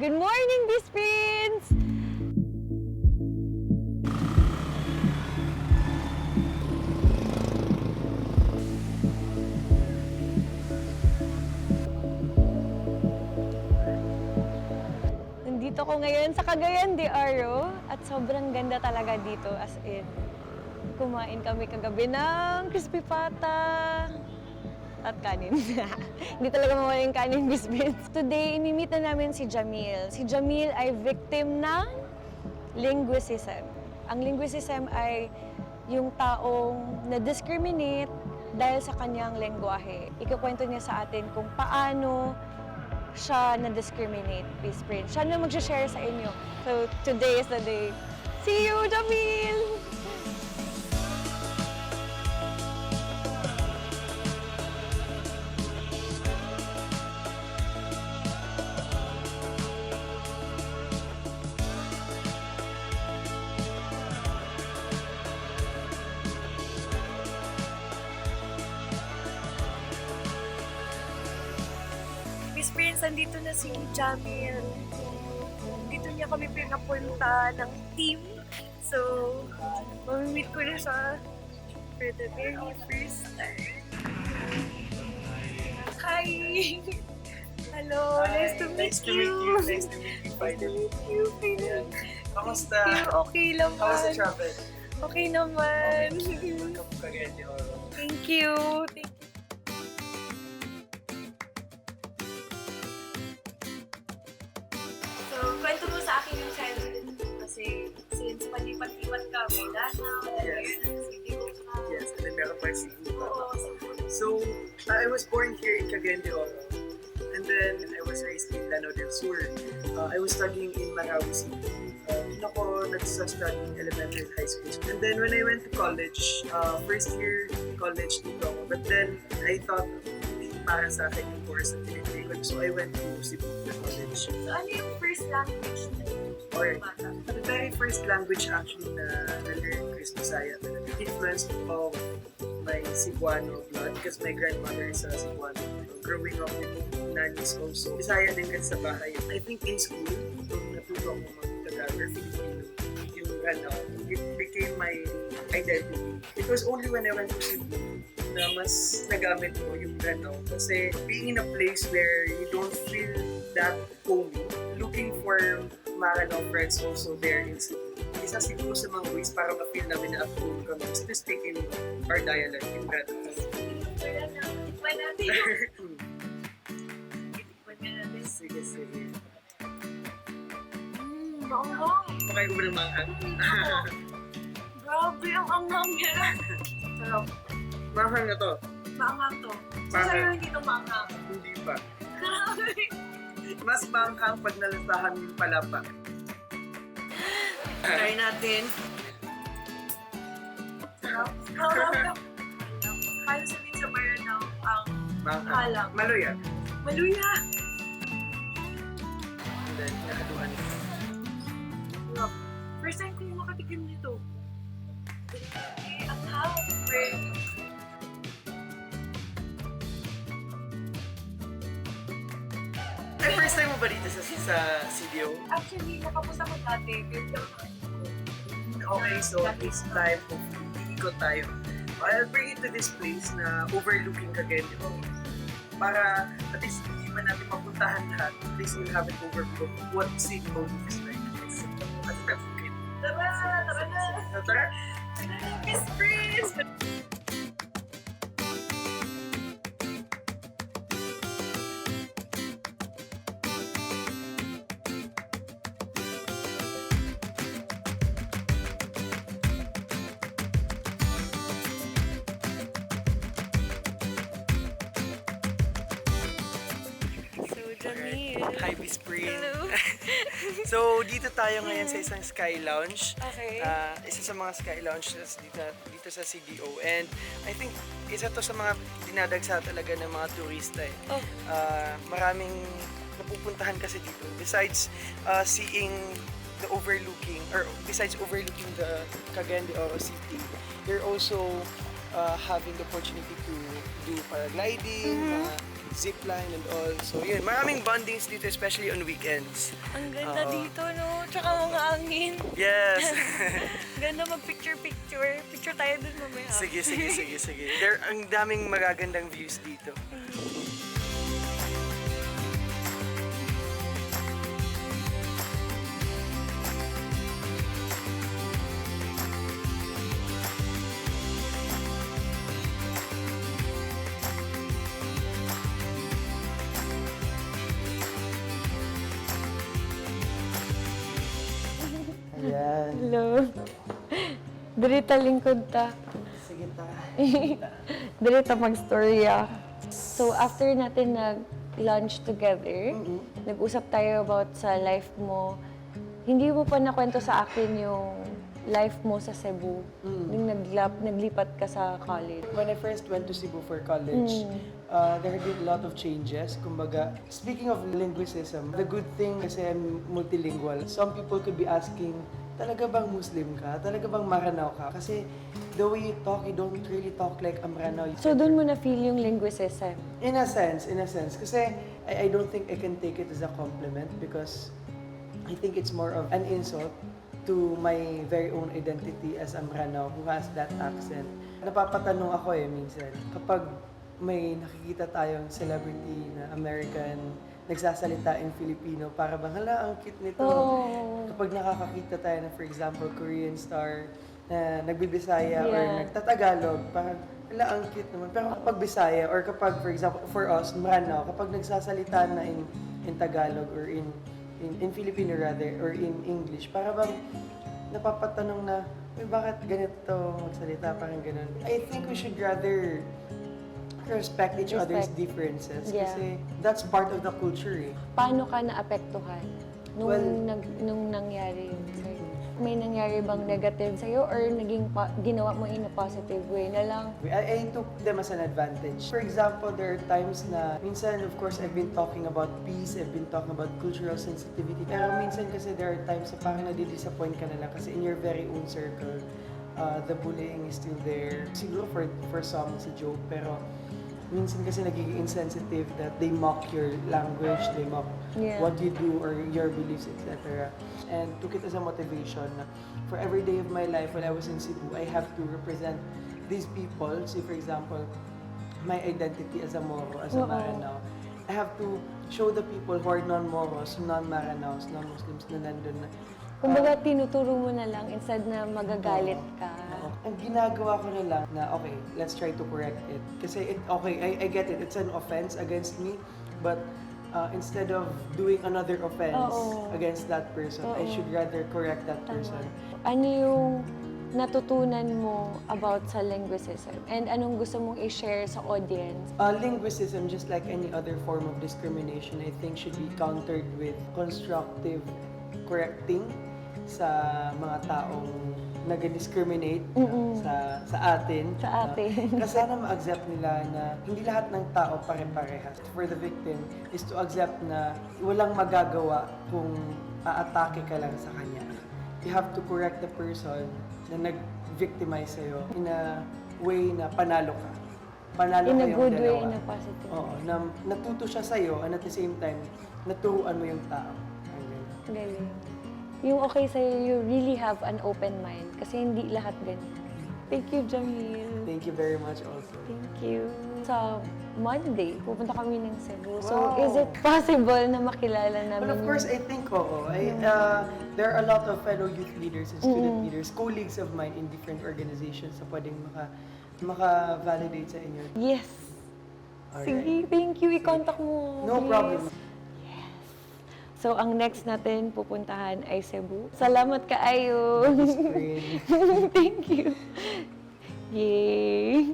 Good morning, Miss Prince! Nandito ko ngayon sa Cagayan de Oro at sobrang ganda talaga dito, as in. Kumain kami kagabi ng crispy pata at kanin. Hindi talaga mawala yung kanin, Miss Vince. Today, imimit na namin si Jamil. Si Jamil ay victim ng linguicism. Ang linguicism ay yung taong na-discriminate dahil sa kanyang lengguwahe. Ikukwento niya sa atin kung paano siya na-discriminate, Miss Prince. Siya na mag-share sa inyo. So, today is the day. See you, Jamil! Miss Prince, andito na si Jamil. Dito niya kami pinapunta ng team. So, mamimit ko na siya for the very first time. Hi! Hello, nice to meet you. Nice to meet you. Nice to meet you. Kamusta? Okay naman. Kamusta travel? Okay naman. Welcome to Cagayan de Oro. Thank you. Thank you. So, kwento mo sa akin yung childhood mo kasi since palipat-lipat ka, may lana, Yes. studio ka. Yes, and then meron pa yung Cebu. Oo, So, I was born here in Cagayan de Oro. And then, I was raised in Lanao del Sur. I was studying in Marawi City. Doon ako nag-study elementary and high school. And then, when I went to college, first year college dito ako. But then, I thought, hindi para sa akin yung course na tinitake ko. So, I went to Cebu College. So, ano yung first language na Or, bata? the very first language actually na na-learn ko is Bisaya talaga. Influenced of my Cebuano blood because my grandmother is a Cebuano. Growing up with nannies also. Bisaya din kasi sa bahay. I think in school, nung natuto ako mag-Tagalog or Filipino, yung it became my identity. It was only when I went to Cebu na mas nagamit ko yung Lanao. Kasi being in a place where you don't feel that homey, looking for Maranao friends also there in Cebu. Isa siguro sa mga ways para ma-feel namin na at home kami is to speak in our dialect in Lanao. Tikman natin. Tikman nga natin. Sige, sige. Maanghang. Pakain ko ba ng manghang? Grabe, ang anghang niya. Sarap. Manghang na to. Maanghang to. So, Maanghang. sa'yo hindi to maanghang. Hindi pa. Grabe. Mas manghang pag nalasahan yung palapa. Try natin. Sarap. Sarap. Paano sabihin sa Maranao ang Manghang. halang? Maluya. Maluya. And then, nakaduan ito. Sarap. First time ko yung makatikim nito. Ang hawak. Ay, first time mo ba dito sa CDO? Actually, nakapunta ko dati. Okay, so this time, ikot tayo. I'll bring you to this place na overlooking Cagayan de Oro. Para at least hindi man natin mapuntahan lahat, at least we'll have an overview of what CDO looks like. At that's okay. Tara! Tara na! Tara! Tara na, Miss Prince! So, Jamil. Hi, Miss Prin. Hello. So, dito tayo ngayon sa isang Sky Lounge. Okay. Isa sa mga Sky Lounge dito sa CDO. And I think isa to sa mga dinadagsa talaga ng mga turista eh. Oh. Maraming napupuntahan kasi dito. Besides seeing the overlooking, or besides overlooking the Cagayan de Oro City, you're also having the opportunity to do paragliding, zipline and all. So yun, maraming bondings dito, especially on weekends. Ang ganda dito, no? Tsaka mga angin. Yes! Ganda mag-picture-picture. Picture tayo dun mamaya. Sige. Ang daming magagandang views dito. Ayan. Hello. Dirita lingkod ta. Sige ta. Dirita mag-storya. So, after natin nag-lunch together, nag-usap tayo about sa life mo. Hindi mo pa nakwento sa akin yung life mo sa Cebu. Nung naglipat ka sa college. When I first went to Cebu for college, there had been a lot of changes. Kumbaga, speaking of linguicism, the good thing kasi I'm multilingual. Some people could be asking, talaga bang Muslim ka? Talaga bang Maranao ka? Kasi the way you talk, you don't really talk like a Maranao. So, doon mo na-feel yung linguicism? In a sense. Kasi I don't think I can take it as a compliment because I think it's more of an insult to my very own identity as a Maranao who has that accent. Napapatanong ako minsan, kapag may nakikita tayong celebrity na American, nagsasalita in Filipino, para bang, hala, ang cute nito. Oh. Kapag nakakakita tayo na, for example, Korean star na nagbibisaya or Yeah. nagtatagalog, parang, hala, ang cute naman. Pero kapag Bisaya or kapag, for example, for us, Maranao, kapag nagsasalita na in Tagalog or in Filipino rather, or in English, para bang napapatanong na, bakit ganito magsalita, parang ganun. I think we should rather respect each other's differences. Yeah. Kasi that's part of the culture Paano ka naapektuhan nung, Well, nung nangyari yun sa'yo? May nangyari bang negative sa'yo or naging ginawa mo in a positive way na lang? I took them as an advantage. For example, there are times na, minsan, of course, I've been talking about peace, I've been talking about cultural sensitivity, pero minsan kasi there are times na parang nadi-disappoint ka na lang kasi in your very own circle, the bullying is still there. Siguro for some, it's a joke, pero minsan kasi nagiging insensitive that they mock your language, they mock what you do or your beliefs, etc. And took it as a motivation na for every day of my life when I was in Cebu, I have to represent these people. Say for example, my identity as a Moro, as a Maranao. I have to show the people who are non-Moros, non-Maranaos, non-Muslims na nandun na. Kumbaga, tinuturo mo na lang instead na magagalit ka. Ang ginagawa ko na lang na, okay, let's try to correct it. Kasi, I get it, it's an offense against me, but instead of doing another offense against that person, I should rather correct that person. Ano yung natutunan mo about sa linguicism? And anong gusto mong i-share sa audience? Linguicism, just like any other form of discrimination, I think should be countered with constructive correcting sa mga taong nag-discriminate sa atin. Sa atin. Kasi sana ma-accept nila na hindi lahat ng tao pare-parehas. For the victim is to accept na walang magagawa kung aatake ka lang sa kanya. You have to correct the person na nag-victimize sa'yo in a way na panalo ka. Panalo In a kayong good way, dalawa. in a positive Oo, na natuto siya sa'yo and at the same time, naturuan mo yung tao. Galing. Yung okay sa'yo, you really have an open mind. Kasi hindi lahat ganyan. Thank you, Jamil. Thank you very much also. Thank you. Sa Monday, pupunta kami ng Cebu. So, Wow. is it possible na makilala namin Well, of course, I think, there are a lot of fellow youth leaders and student leaders, colleagues of mine in different organizations na pwedeng maka-validate sa inyo. Yes. Alright. Sige, thank you. I-contact mo. No please. problem. So, ang next natin pupuntahan ay Cebu. Salamat kaayo. Great. Thank you. Yay!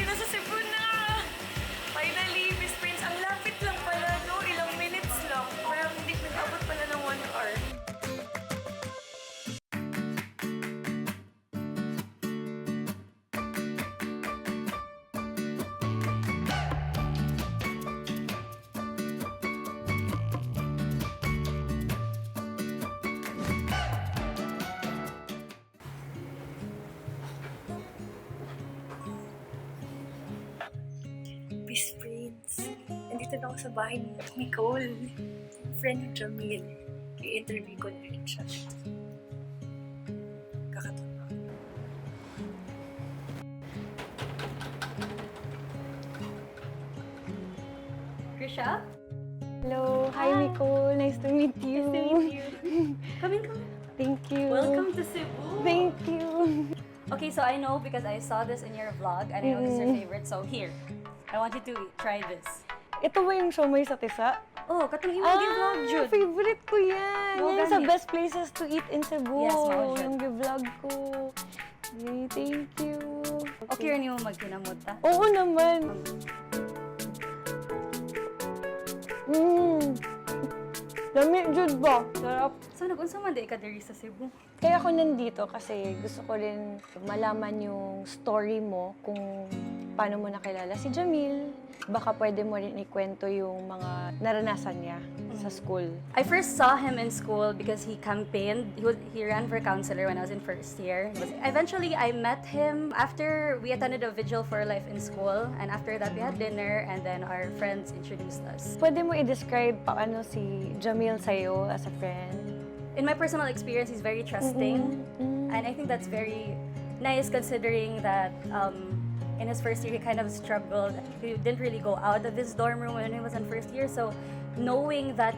Nasa Cebu na! Finally, Miss Prince, ang lapit lang pala, no? Ilang minutes lang. Parang hindi nag-abot pala ng 1 hour. best friends. Nandito na ako sa bahay ni Nicole, friend ni Jamil. I-interview ko na rin siya. Kakatawa. Crisha? Hello. Hi, Nicole. Nice to meet you. Nice to meet you. Come in, come in. Thank you. Welcome to Cebu. Thank you. Okay, so I know because I saw this in your vlog and I know this is your favorite. So here, I want you to try this. Ito ba yung siomay sa tisa? Oh, katong imong gi-vlog, Jude. Favorite ko yan. Mo Yan sa gani. best places to eat in Cebu. Yes, mao, Jude. Yung gi-vlog ko. Hey, thank you. Okay, rin mo magkinamot ta. Oo naman. Dami, Jude ba? Sarap. So, nag-unsa man di ka diri sa Cebu? Kaya ako nandito kasi gusto ko rin malaman yung story mo kung paano mo nakilala si Jamil. Baka pwede mo rin ikwento yung mga naranasan niya sa school. I first saw him in school because he campaigned. He ran for counselor when I was in first year. Eventually, I met him after we attended a vigil for life in school. And after that, we had dinner and then our friends introduced us. Pwede mo i-describe paano si Jamil sa'yo as a friend? In my personal experience, he's very trusting. Mm-mm. And I think that's very nice considering that in his first year, he kind of struggled. He didn't really go out of his dorm room when he was in first year. So knowing that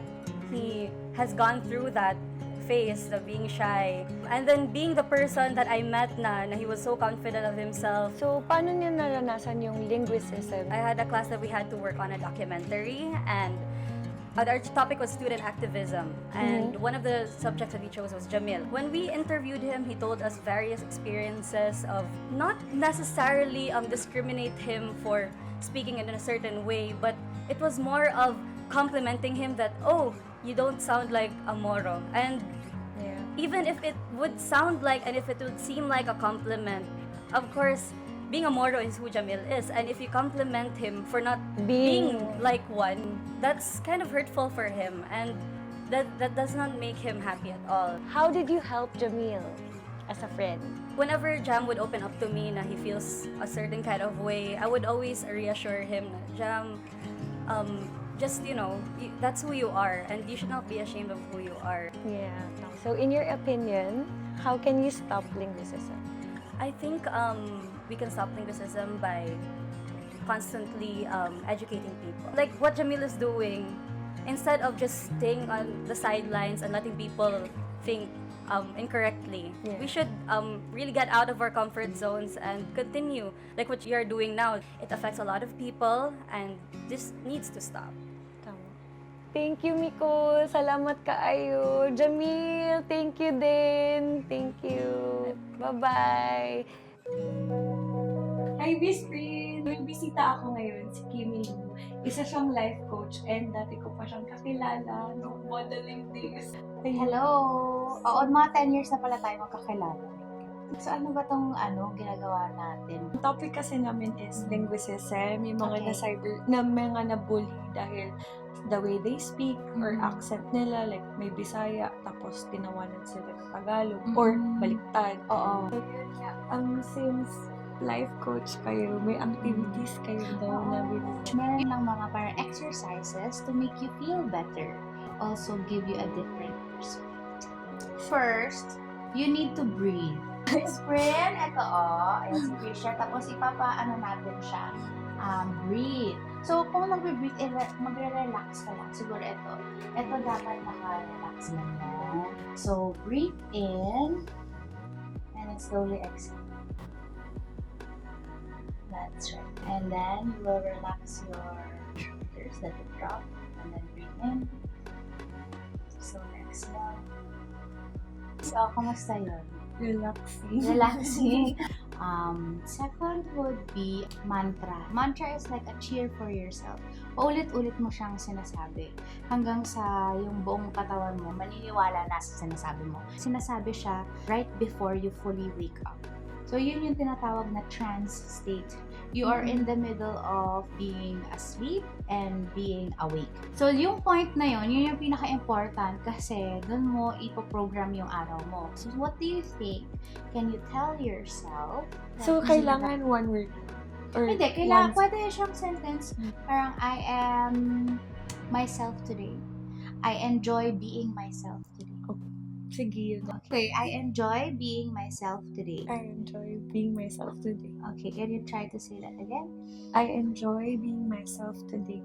he has gone through that phase of being shy, and then being the person that I met na he was so confident of himself. So, paano niya naranasan yung linguicism? I had a class that we had to work on a documentary, and our topic was student activism, and one of the subjects that we chose was Jamil. When we interviewed him, he told us various experiences of not necessarily discriminate him for speaking in a certain way, but it was more of complimenting him that, oh, you don't sound like a Moro. And Yeah. even if it would sound like, and if it would seem like a compliment, of course, being a Moro is who Jamil is. And if you compliment him for not being like one, that's kind of hurtful for him. And that does not make him happy at all. How did you help Jamil as a friend? Whenever Jam would open up to me na he feels a certain kind of way, I would always reassure him na, Jam, just, that's who you are. And you should not be ashamed of who you are. Yeah. So, in your opinion, how can you stop linguicism? I think we can stop linguicism by constantly educating people. Like what Jamil is doing, instead of just staying on the sidelines and letting people think incorrectly, Yeah. we should really get out of our comfort zones and continue like what you are doing now. It affects a lot of people and this needs to stop. Tama. Thank you, Nicole. Salamat kaayo. Jamil, thank you din. Thank you. Bye-bye. Hi, Miss Prin. May bisita ako ngayon, si Kimi Lu. Isa siyang life coach and dati ko pa siyang kakilala no modeling days. Hello! Oo, mga 10 years na pala tayo magkakilala. So ano ba tong ginagawa natin? Ang topic kasi namin is linguicism, yung mga Okay. mga na-bully dahil the way they speak or accent nila, like may Bisaya, tapos tinawanan sila ng Tagalog, or baliktad. Oo. So, yun nga, since life coach kayo, may activities kayo daw na Meron lang mga parang exercises to make you feel better. Also give you a different perspective. First, you need to breathe. Friend, ito ayan si Crisha. Tapos natin siya. Breathe. So, kung magre-breathe, magre-relax ka lang. Siguro ito. Ito dapat naka-relax na mo. So, breathe in and then slowly exhale. That's right. And then, you will relax your shoulders, let it drop. And then breathe in. Slowly exhale. So, kamusta yun? relaxing. Relaxing. Second would be mantra. Mantra is like a cheer for yourself. Paulit-ulit mo siyang sinasabi hanggang sa yung buong katawan mo maniniwala na sa sinasabi mo. Sinasabi siya right before you fully wake up. So yun yung tinatawag na trance state. You are in the middle of being asleep and being awake. So yung point na yun yung pinaka-important kasi doon mo ipoprogram yung araw mo. So what do you think? Can you tell yourself? So, kailangan one word. Or Hindi, kailangan, once? pwede siyang sentence. Parang, I am myself today. I enjoy being myself today. Sige, yun. Okay, I enjoy being myself today. I enjoy being myself today. Okay, can you try to say that again? I enjoy being myself today.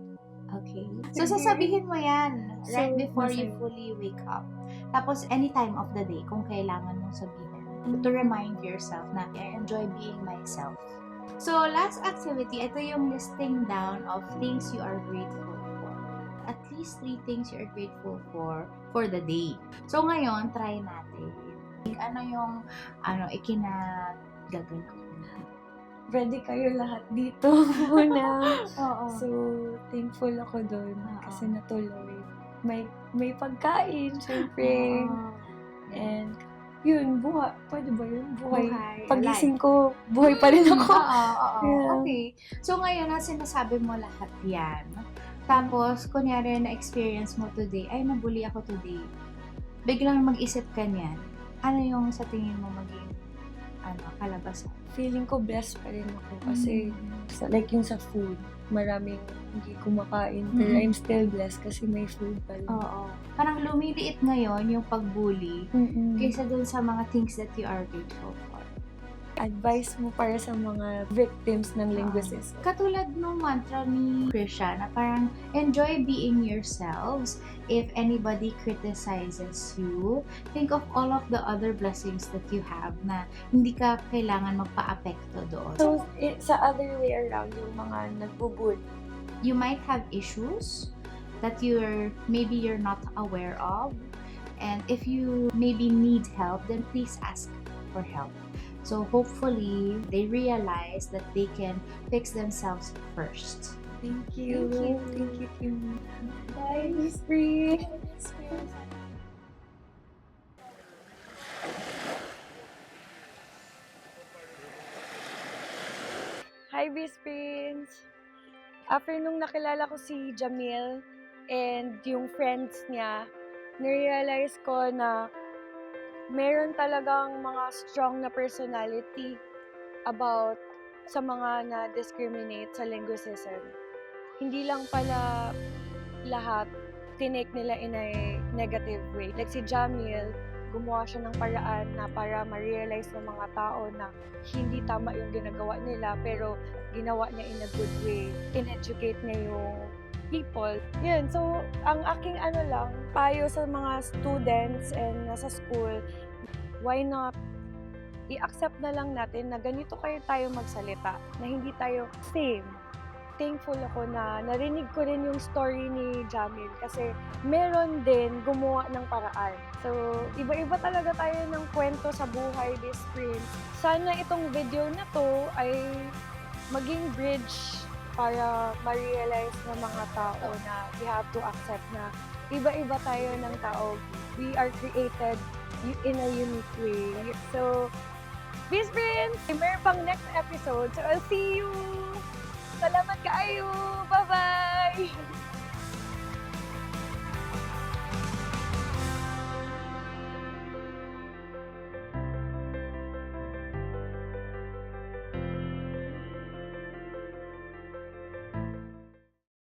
Okay. So, Sige. sasabihin mo yan right So, before you masaya. fully wake up. Tapos, any time of the day, kung kailangan mong sabihin. To remind yourself na I enjoy being myself. So, last activity, ito yung listing down of things you are grateful for. At least 3 things you are grateful for the day. So, ngayon, try natin. Ano yung, ikinagagano ko na. Ready kayo lahat dito muna. Oo. So, thankful ako doon kasi natuloy. May pagkain, syempre. And, yun, buhay. Pwede ba yun? Buhay. Pagising ko, buhay pa rin ako. Oo. Yeah. Okay. So, ngayon na sinasabi mo lahat yan. Tapos, kunyari na-experience mo today, ay, nabully ako today. Biglang mag-isip ka niyan. Ano yung sa tingin mo maging kalabasan? Feeling ko blessed pa rin ako kasi like yung sa food, maraming hindi kumakain pero I'm still blessed kasi may food pa rin. Oo. Parang lumiliit ngayon yung pagbully kaysa dun sa mga things that you are grateful for. Advice mo para sa mga victims ng linguistics. Katulad ng mantra ni Crisha na parang enjoy being yourselves. If anybody criticizes you, think of all of the other blessings that you have na hindi ka kailangan magpa-apekto doon. So, sa other way around, yung mga nagbubully, You might have issues that maybe you're not aware of, and if you maybe need help, then please ask for help. So hopefully they realize that they can fix themselves first. Thank you. Thank you, Kim. Bye, Miss Bree. Hi, Miss Prince. After nung nakilala ko si Jamil and yung friends niya, narealize ko na meron talagang mga strong na personality about sa mga na-discriminate sa linguicism. Hindi lang pala lahat tinake nila in a negative way. Like si Jamil, gumawa siya ng paraan na para ma-realize ng mga tao na hindi tama yung ginagawa nila pero ginawa niya in a good way. In-educate niya yung people. Yun, so ang aking payo sa mga students and nasa school, why not i-accept na lang natin na ganito tayo magsalita, na hindi tayo same. Thankful ako na narinig ko rin yung story ni Jamil kasi meron din gumawa ng paraan. So, iba-iba talaga tayo ng kwento sa buhay this spring. Sana itong video na to ay maging bridge para ma-realize ng mga tao na we have to accept na iba-iba tayo ng tao. We are created in a unique way. So, Peace friends! Meron pang next episode. So, I'll see you! Salamat kaayo! Bye-bye!